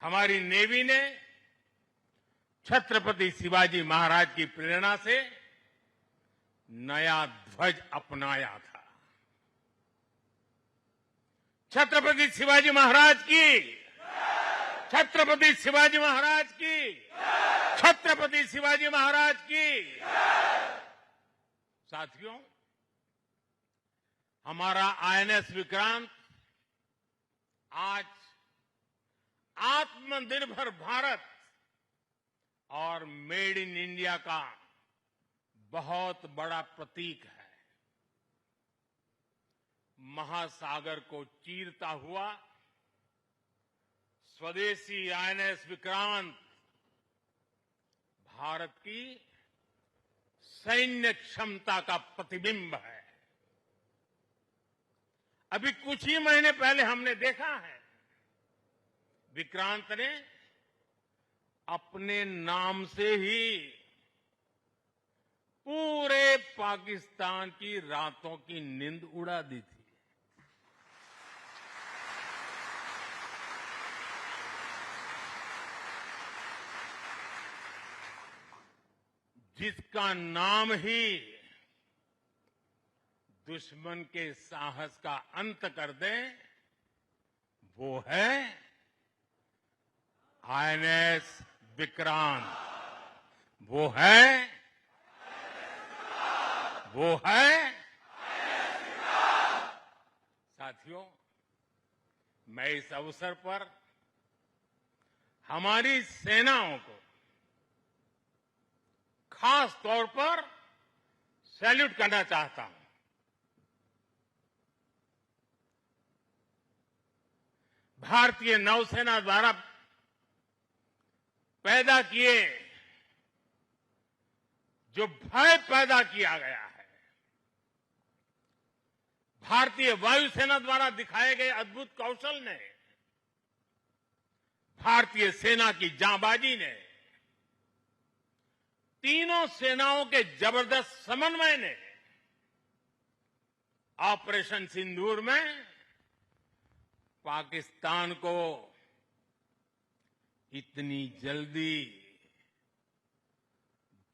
हमारी नेवी ने छत्रपति शिवाजी महाराज की प्रेरणा से नया ध्वज अपनाया था। छत्रपति शिवाजी महाराज की, छत्रपति शिवाजी महाराज की, छत्रपति शिवाजी महाराज की। साथियों, हमारा आईएनएस विक्रांत आज आत्मनिर्भर भारत और मेड इन इंडिया का बहुत बड़ा प्रतीक है। महासागर को चीरता हुआ स्वदेशी आईएनएस विक्रांत भारत की सैन्य क्षमता का प्रतिबिंब है। अभी कुछ ही महीने पहले हमने देखा है, विक्रांत ने अपने नाम से ही पूरे पाकिस्तान की रातों की नींद उड़ा दी थी। जिसका नाम ही दुश्मन के साहस का अंत कर दे, वो है आईएनएस विक्रांत। वो है साथियों, मैं इस अवसर पर हमारी सेनाओं को खास तौर पर सैल्यूट करना चाहता हूं। भारतीय नौसेना द्वारा पैदा किए जो भय पैदा किया गया है, भारतीय वायुसेना द्वारा दिखाए गए अद्भुत कौशल ने, भारतीय सेना की जांबाजी ने, तीनों सेनाओं के जबरदस्त समन्वय ने ऑपरेशन सिंदूर में पाकिस्तान को इतनी जल्दी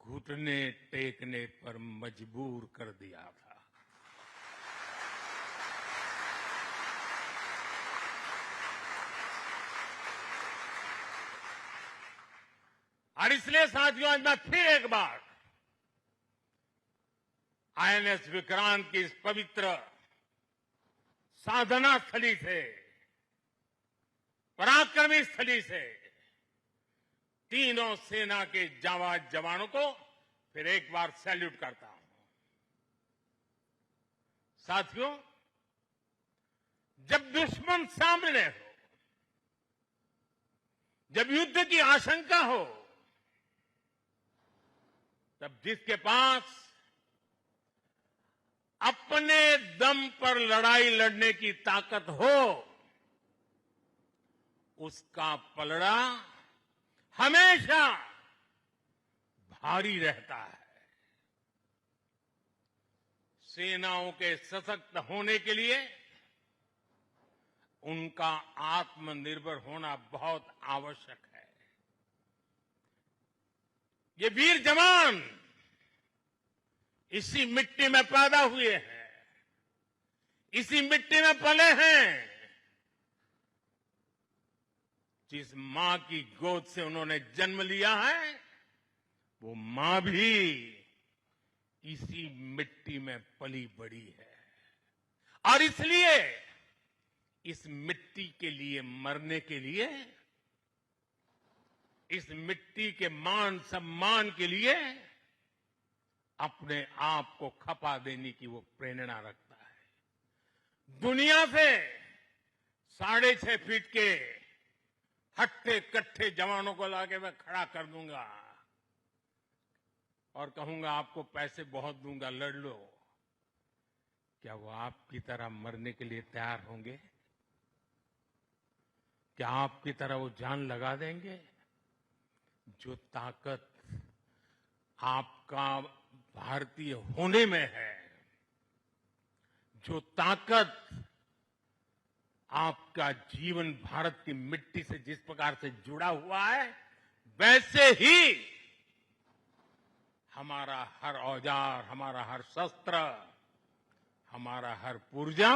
घुटने टेकने पर मजबूर कर दिया था। और इसलिए साथियों, आज मैं फिर एक बार आईएनएस विक्रांत की इस पवित्र साधना स्थली से, पराक्रमी स्थली से तीनों सेना के जांबाज जवानों को फिर एक बार सैल्यूट करता हूं। साथियों, जब दुश्मन सामने हो, जब युद्ध की आशंका हो, तब जिसके पास अपने दम पर लड़ाई लड़ने की ताकत हो, उसका पलड़ा हमेशा भारी रहता है। सेनाओं के सशक्त होने के लिए उनका आत्मनिर्भर होना बहुत आवश्यक है। ये वीर जवान इसी मिट्टी में पैदा हुए हैं, इसी मिट्टी में पले हैं। जिस मां की गोद से उन्होंने जन्म लिया है, वो मां भी इसी मिट्टी में पली बड़ी है। और इसलिए इस मिट्टी के लिए मरने के लिए, इस मिट्टी के मान सम्मान के लिए अपने आप को खपा देने की वो प्रेरणा रखता है। दुनिया से 6.5 फीट के हट्टे कट्टे जवानों को लाके मैं खड़ा कर दूंगा और कहूंगा आपको पैसे बहुत दूंगा, लड़ लो। क्या वो आपकी तरह मरने के लिए तैयार होंगे? क्या आपकी तरह वो जान लगा देंगे? जो ताकत आपका भारतीय होने में है, जो ताकत आपका जीवन भारत की मिट्टी से जिस प्रकार से जुड़ा हुआ है, वैसे ही हमारा हर औजार, हमारा हर शस्त्र, हमारा हर पुर्जा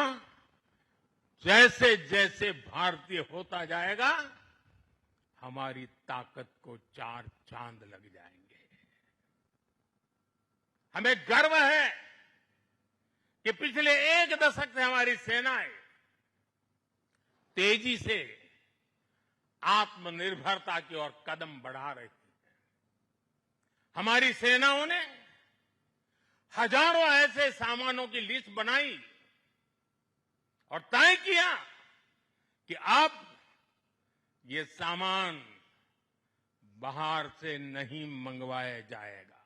जैसे जैसे भारतीय होता जाएगा, हमारी ताकत को चार चांद लग जाएंगे। हमें गर्व है कि पिछले एक दशक से हमारी सेनाएं तेजी से आत्मनिर्भरता की ओर कदम बढ़ा रही है। हमारी सेनाओं ने हजारों ऐसे सामानों की लिस्ट बनाई और तय किया कि अब ये सामान बाहर से नहीं मंगवाया जाएगा।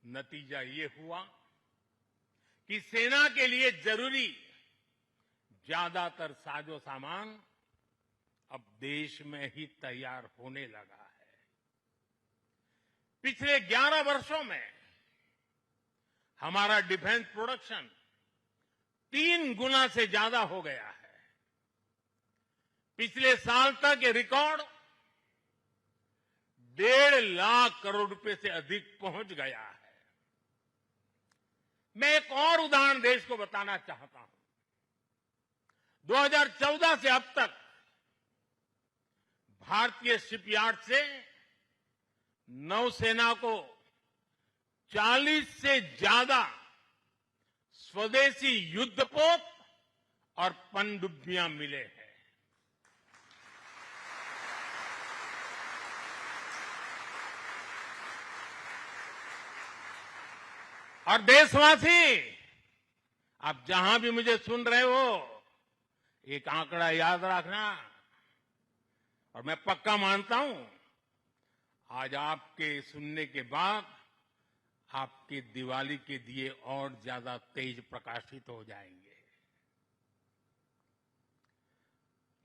नतीजा ये हुआ कि सेना के लिए जरूरी ज्यादातर साजो सामान अब देश में ही तैयार होने लगा है। पिछले 11 वर्षों में हमारा डिफेंस प्रोडक्शन 3 गुना से ज्यादा हो गया है। पिछले साल तक ये रिकॉर्ड 1.5 लाख करोड़ रुपए से अधिक पहुंच गया है। मैं एक और उदाहरण देश को बताना चाहता हूं। 2014 से अब तक भारतीय शिपयार्ड से नौसेना को 40 से ज्यादा स्वदेशी युद्धपोत और पनडुब्बियां मिले हैं। और देशवासी, आप जहां भी मुझे सुन रहे हो, एक आंकड़ा याद रखना। और मैं पक्का मानता हूं, आज आपके सुनने के बाद आपके दिवाली के दिए और ज्यादा तेज प्रकाशित हो जाएंगे।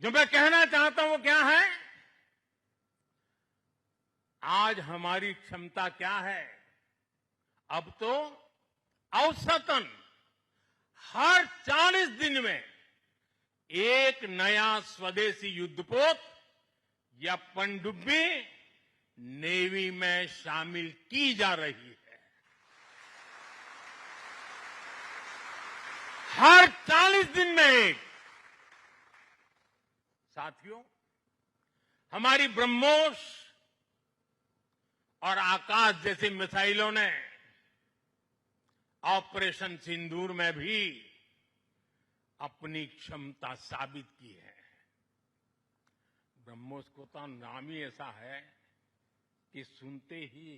जो मैं कहना चाहता हूं वो क्या है? आज हमारी क्षमता क्या है? अब तो औसतन हर 40 दिन में एक नया स्वदेशी युद्धपोत या पनडुब्बी नेवी में शामिल की जा रही है। हर 40 दिन में एक। साथियों, हमारी ब्रह्मोस और आकाश जैसी मिसाइलों ने ऑपरेशन सिंदूर में भी अपनी क्षमता साबित की है। ब्रह्मोस को तो नाम ही ऐसा है कि सुनते ही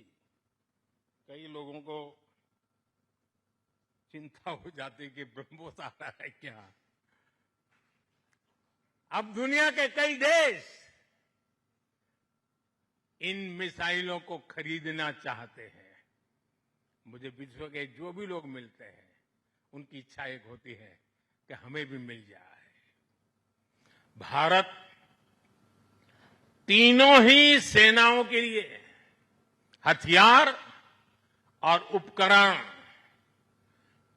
कई लोगों को चिंता हो जाती कि ब्रह्मोस आ रहा है क्या। अब दुनिया के कई देश इन मिसाइलों को खरीदना चाहते हैं। मुझे विश्व के जो भी लोग मिलते हैं, उनकी इच्छा एक होती है कि हमें भी मिल जाए। भारत तीनों ही सेनाओं के लिए हथियार और उपकरण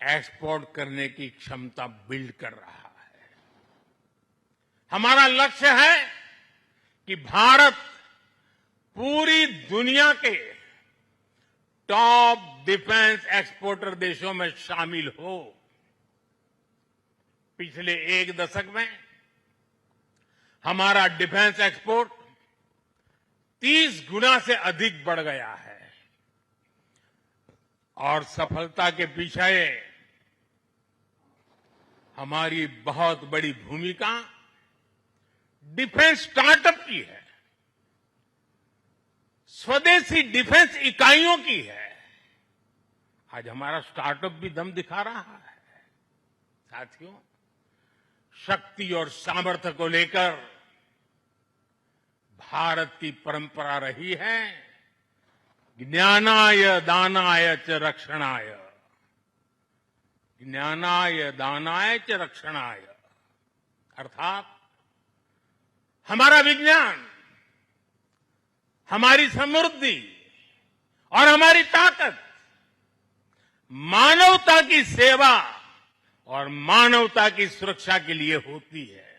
एक्सपोर्ट करने की क्षमता बिल्ड कर रहा है। हमारा लक्ष्य है कि भारत पूरी दुनिया के टॉप डिफेंस एक्सपोर्टर देशों में शामिल हो। पिछले एक दशक में हमारा डिफेंस एक्सपोर्ट 30 गुना से अधिक बढ़ गया है। और सफलता के पीछे हमारी बहुत बड़ी भूमिका डिफेंस स्टार्टअप की है, स्वदेशी डिफेंस इकाइयों की है। आज हमारा स्टार्टअप भी दम दिखा रहा है। साथियों, शक्ति और सामर्थ्य को लेकर भारत की परंपरा रही है ज्ञानाय दानाय च रक्षणाय। ज्ञानाय दानाय च रक्षणाय अर्थात हमारा विज्ञान, हमारी समृद्धि और हमारी ताकत मानवता की सेवा और मानवता की सुरक्षा के लिए होती है।